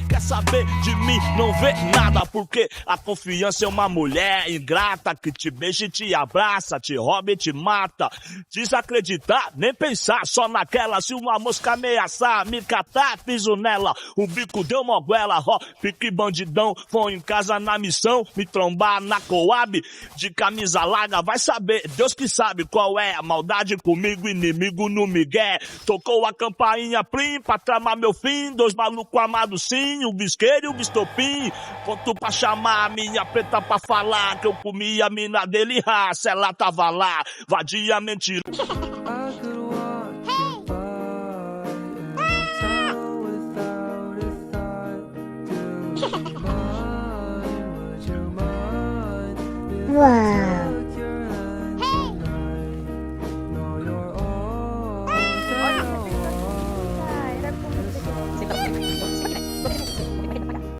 Quer saber de mim? Não vê nada, porque a confiança é uma mulher ingrata que te beija e te abraça, te rouba e te mata. Desacreditar, nem pensar, só naquela. Se uma mosca ameaçar, me catar, piso nela. O bico deu moguela, ó, pique bandidão. Foi em casa na missão, me trombar na Coab. De camisa larga, vai saber, Deus que sabe qual é a maldade comigo, inimigo no migué. Tocou a campainha plim pra tramar meu fim, dois malucos amados sim, o bisqueiro e o bistopim. Conto pra chamar a minha preta pra falar que eu comi a mina dele, raça, ela tava lá, vadia mentira.